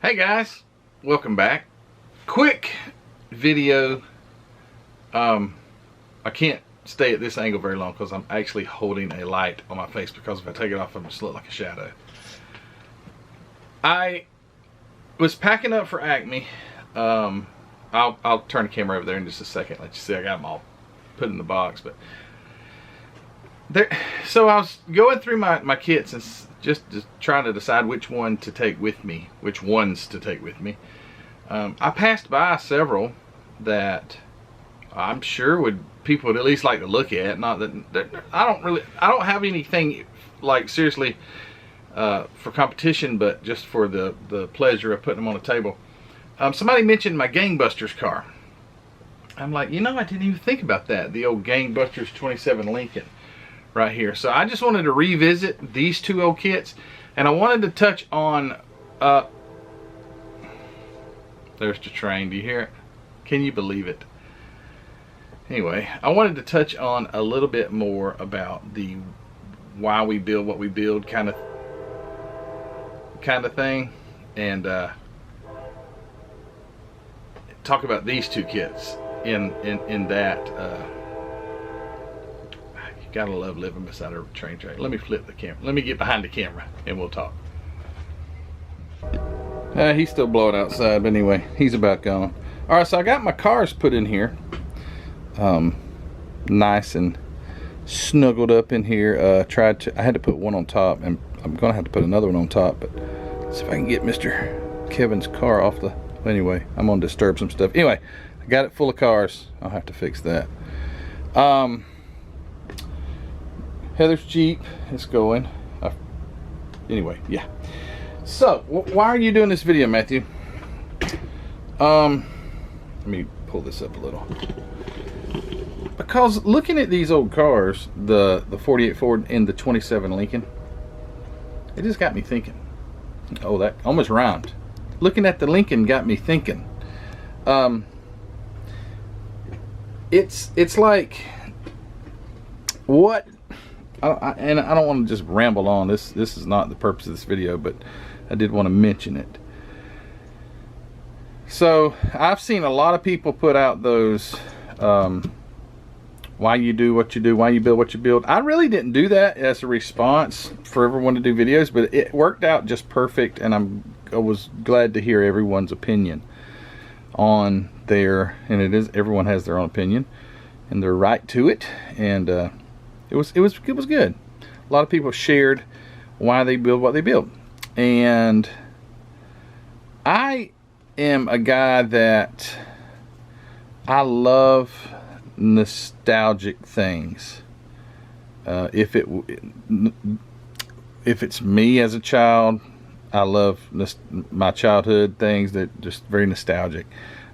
Hey guys, welcome back. Quick video. I can't stay at this angle very long because I'm actually holding a light on my face, because if I take it off, I'm just look like a shadow. I was packing up for Acme. I'll turn the camera over there in just a second. Let you see I got them all put in the box. But there, so I was going through my kits and just trying to decide which one to take with me, which ones to take with me. I passed by several that I'm sure people would at least like to look at. Not that I don't have anything like seriously for competition, but just for the pleasure of putting them on the table. Somebody mentioned my Gangbusters car. I'm like, you know, I didn't even think about that. The old Gangbusters 27 Lincoln right here. So I just wanted to revisit these two old kits, and I wanted to touch on there's the train. Do you hear it? Can you believe it? Anyway, I wanted to touch on a little bit more about the why we build what we build kind of thing, and talk about these two kits in that you gotta love living beside a train track. Let me flip the camera. Let me get behind the camera and we'll talk. He's still blowing outside, but anyway, he's about gone. Alright, so I got my cars put in here. Nice and snuggled up in here. I had to put one on top, and I'm gonna have to put another one on top, but let's see if I can get Mr. Kevin's car off the... Anyway, I'm gonna disturb some stuff. Anyway, I got it full of cars. I'll have to fix that. Heather's Jeep is going. Anyway, yeah. So, why are you doing this video, Matthew? Let me pull this up a little. Because looking at these old cars, the 48 Ford and the 27 Lincoln, it just got me thinking. Oh, that almost rhymed. Looking at the Lincoln got me thinking. It's like what, and I don't want to just ramble on. This is not the purpose of this video, but I did want to mention it. So I've seen a lot of people put out those why you do what you do, why you build what you build. I really didn't do that as a response for everyone to do videos, but it worked out just perfect, and I was glad to hear everyone's opinion on there. And everyone has their own opinion, and they're right to it. And it was good. A lot of people shared why they build what they build, and I am a guy that I love nostalgic things. If it's me as a child, I love my childhood things that just very nostalgic.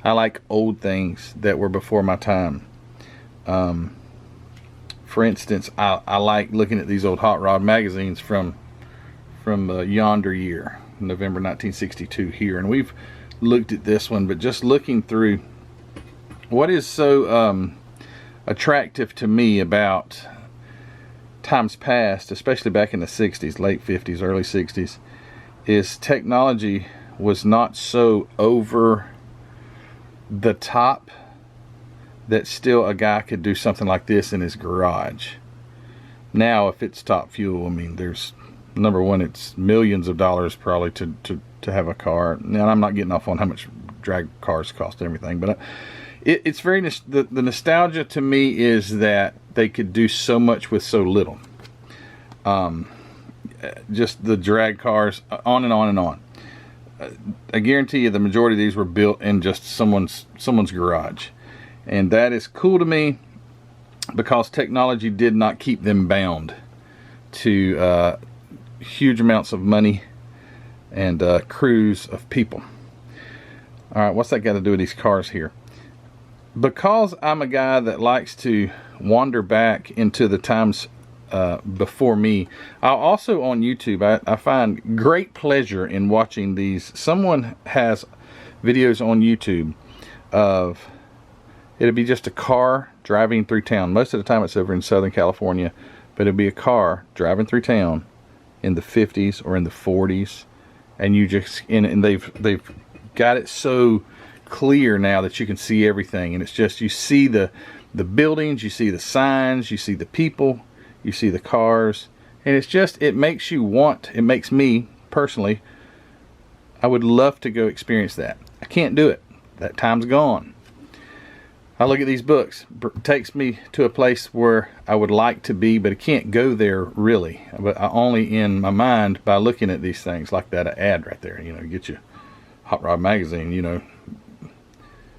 I like old things that were before my time. For instance, I like looking at these old hot rod magazines from yonder year, November 1962 here, and we've looked at this one, but just looking through what is so attractive to me about times past, especially back in the 60s, late 50s, early 60s, is technology was not so over the top that still a guy could do something like this in his garage. Now, if it's top fuel, I mean, there's, number one, it's millions of dollars probably to have a car. Now, I'm not getting off on how much drag cars cost and everything, but it's very, the nostalgia to me is that they could do so much with so little. Just the drag cars, on and on and on. I guarantee you the majority of these were built in just someone's garage. And that is cool to me, because technology did not keep them bound to huge amounts of money and crews of people. Alright, what's that got to do with these cars here? Because I'm a guy that likes to wander back into the times before me. I'll also, on YouTube, I find great pleasure in watching these. Someone has videos on YouTube of, it'll be just a car driving through town. Most of the time it's over in Southern California, but it'll be a car driving through town in the 50s or in the 40s, and you just and they've got it so clear now that you can see everything, and it's just, you see the buildings, you see the signs, you see the people, you see the cars, and it's just, it makes me personally, I would love to go experience that. I can't do it. That time's gone. I look at these books, it takes me to a place where I would like to be, but I can't go there really, but I only in my mind by looking at these things like that ad right there, you know, get you Hot Rod Magazine, you know,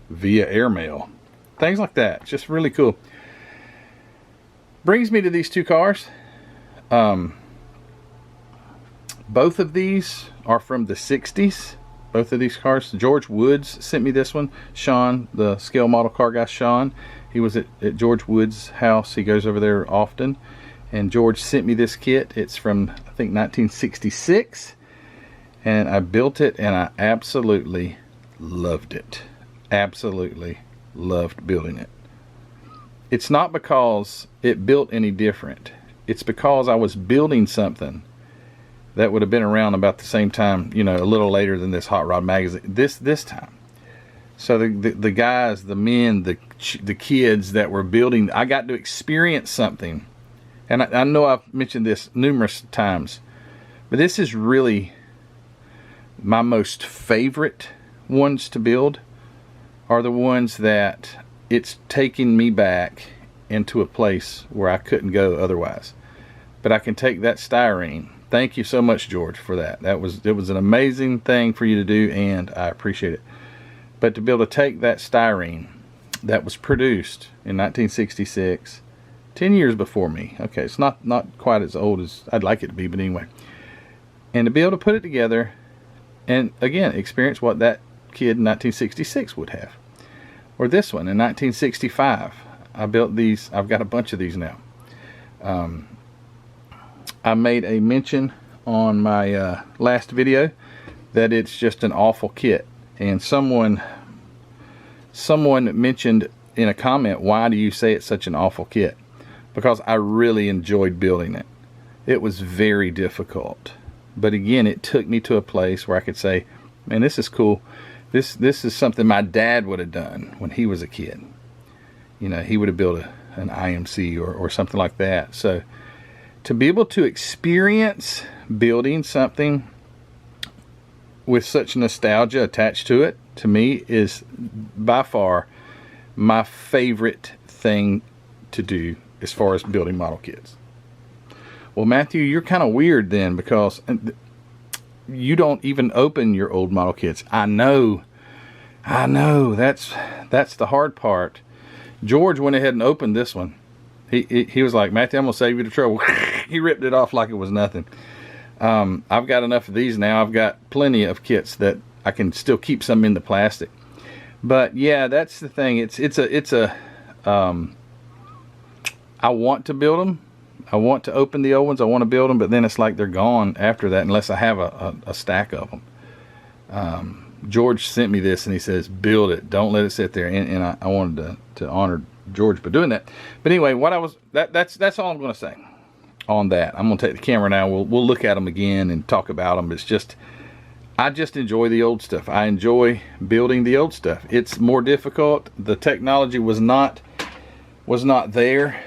via airmail, things like that. It's just really cool. Brings me to these two cars. Both of these are from the 60s. Both of these cars. George Woods sent me this one. Sean, the scale model car guy, Sean, he was at George Woods' house. He goes over there often, and George sent me this kit. It's from, I think, 1966, and I built it, and I absolutely loved it. Absolutely loved building it. It's not because it built any different. It's because I was building something that would have been around about the same time, you know, a little later than this Hot Rod Magazine, this time. So the guys, the men, the kids that were building, I got to experience something. And I know I've mentioned this numerous times, but this is really my most favorite ones to build, are the ones that it's taking me back into a place where I couldn't go otherwise. But I can take that styrene. Thank you so much, George, for that. It was an amazing thing for you to do, and I appreciate it. But to be able to take that styrene that was produced in 1966, 10 years before me. Okay, it's not quite as old as I'd like it to be, but anyway. And to be able to put it together and, again, experience what that kid in 1966 would have. Or this one in 1965. I built these. I've got a bunch of these now. I made a mention on my last video that it's just an awful kit, and someone mentioned in a comment, why do you say it's such an awful kit? Because I really enjoyed building it. It was very difficult, but again, it took me to a place where I could say, man, this is cool. This is something my dad would have done when he was a kid. You know, he would have built an IMC or something like that. So to be able to experience building something with such nostalgia attached to it, to me, is by far my favorite thing to do as far as building model kits. Well, Matthew, you're kind of weird then, because you don't even open your old model kits. I know, that's the hard part. George went ahead and opened this one. He was like, Matthew, I'm going to save you the trouble. He ripped it off like it was nothing. I've got enough of these now. I've got plenty of kits that I can still keep some in the plastic. But yeah, that's the thing. I want to build them. I want to open the old ones. I want to build them, but then it's like they're gone after that unless I have a stack of them. George sent me this and he says, build it. Don't let it sit there. And I wanted to honor George by doing that. But anyway, that's all I'm going to say on that. I'm going to take the camera now. We'll look at them again and talk about them. It's just, I just enjoy the old stuff. I enjoy building the old stuff. It's more difficult. The technology was not there,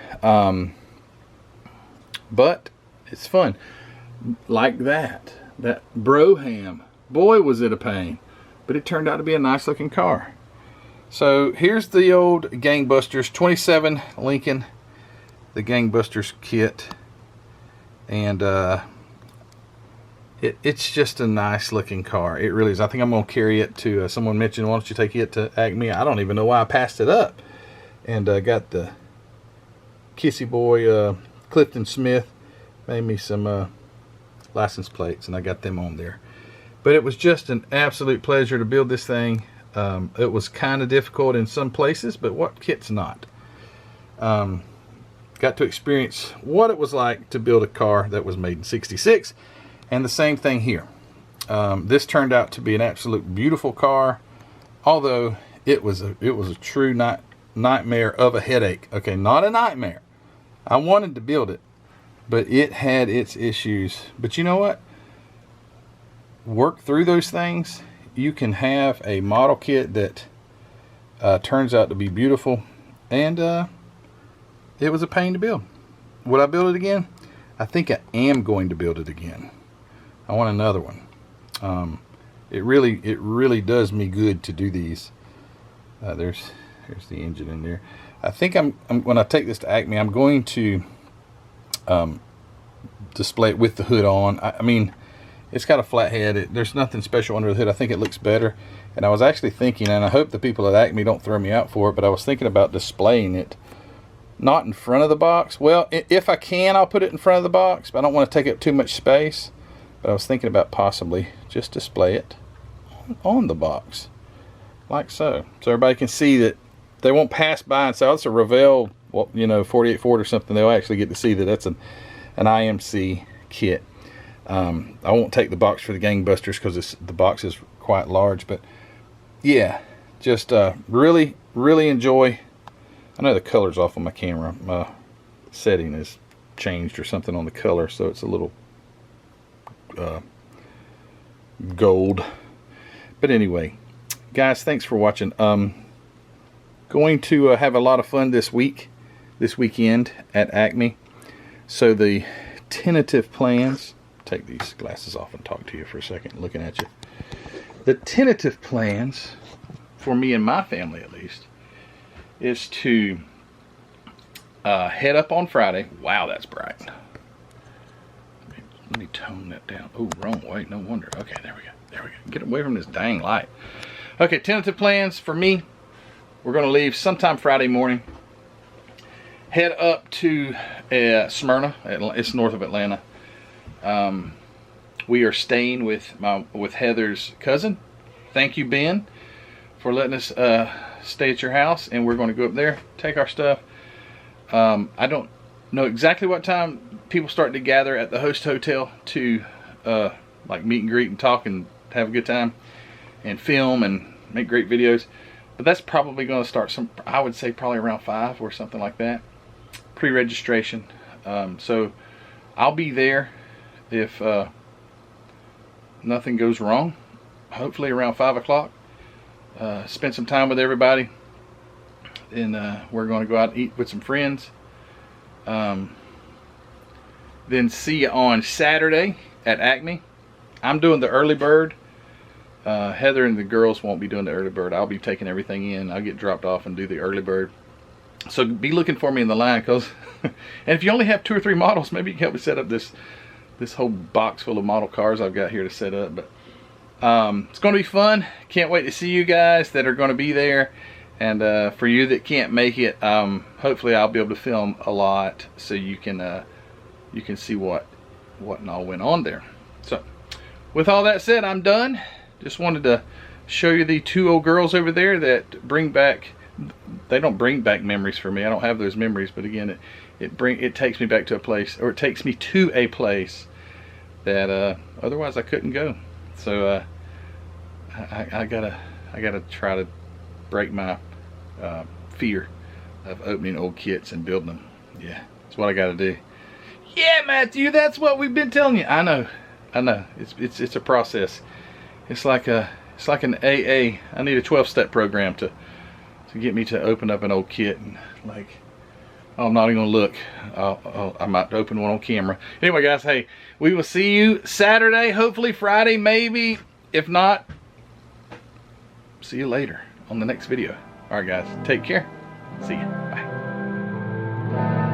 but it's fun. Like that Broham. Boy, was it a pain, but it turned out to be a nice looking car. So here's the old Gangbusters 27 Lincoln, the Gangbusters kit, and it's just a nice looking car. It really is. I think I'm going to carry it to, someone mentioned, why don't you take it to Acme? I don't even know why I passed it up. And got the Kissy Boy Clifton Smith made me some license plates, and I got them on there. But it was just an absolute pleasure to build this thing. It was kind of difficult in some places, but what kit's not? Got to experience what it was like to build a car that was made in '66, and the same thing here. This turned out to be an absolute beautiful car, although it was a true nightmare of a headache. Okay, not a nightmare. I wanted to build it, but it had its issues. But you know what? work through those things, you can have a model kit that turns out to be beautiful. And it was a pain to build. Would I build it again? I think I am going to build it again. I want another one. It really does me good to do these. There's the engine in there. I think I'm when I take this to Acme, I'm going to display it with the hood on. I mean, it's got a flat head. There's nothing special under the hood. I think it looks better. And I was actually thinking, and I hope the people at Acme don't throw me out for it, but I was thinking about displaying it not in front of the box. Well, if I can, I'll put it in front of the box, but I don't want to take up too much space. But I was thinking about possibly just display it on the box, like so. So everybody can see that. They won't pass by and say, oh, it's a Revell, well, you know, 48 Ford or something. They'll actually get to see that that's an IMC kit. I won't take the box for the gangbusters because the box is quite large. But yeah, just really enjoy. I know the color's off on my camera. My setting is changed or something on the color, so it's a little gold. But anyway, guys, thanks for watching. Going to have a lot of fun this weekend at Acme. So the tentative plans, take these glasses off and talk to you for a second, looking at you. The tentative plans for me and my family, at least, is to head up on Friday. Wow, that's bright. Let me tone that down. Oh, wrong way. No wonder. Okay, there we go. There we go. Get away from this dang light. Okay, tentative plans for me. We're going to leave sometime Friday morning. Head up to Smyrna. It's north of Atlanta. We are staying with Heather's cousin. Thank you, Ben, for letting us stay at your house. And we're going to go up there, take our stuff. I don't know exactly what time people start to gather at the host hotel to like meet and greet and talk and have a good time and film and make great videos. But that's probably going to start I would say probably around 5 or something like that. Pre-registration. So I'll be there if nothing goes wrong. Hopefully around 5 o'clock. Spend some time with everybody. And we're going to go out and eat with some friends. Then see you on Saturday at Acme. I'm doing the early bird. Heather and the girls won't be doing the early bird. I'll be taking everything in. I'll get dropped off and do the early bird. So be looking for me in the line, because and if you only have 2 or 3 models, maybe you can help me set up this whole box full of model cars I've got here to set up. But it's going to be fun. Can't wait to see you guys that are going to be there. And for you that can't make it, hopefully I'll be able to film a lot so you can see what and all went on there. So with all that said, I'm done. Just wanted to show you the 2 old girls over there that bring back, they don't bring back memories for me. I don't have those memories, but again, it takes me back to a place, or it takes me to a place that otherwise I couldn't go. So I gotta try to break my fear of opening old kits and building them. Yeah, that's what I gotta do. Yeah, Matthew, that's what we've been telling you. I know. It's a process. It's like an AA. I need a 12-step program to get me to open up an old kit. And like, I'm not even gonna look. I might open one on camera. Anyway, guys, hey, we will see you Saturday, hopefully Friday, maybe. If not, see you later on the next video. All right, guys, take care. See ya. Bye.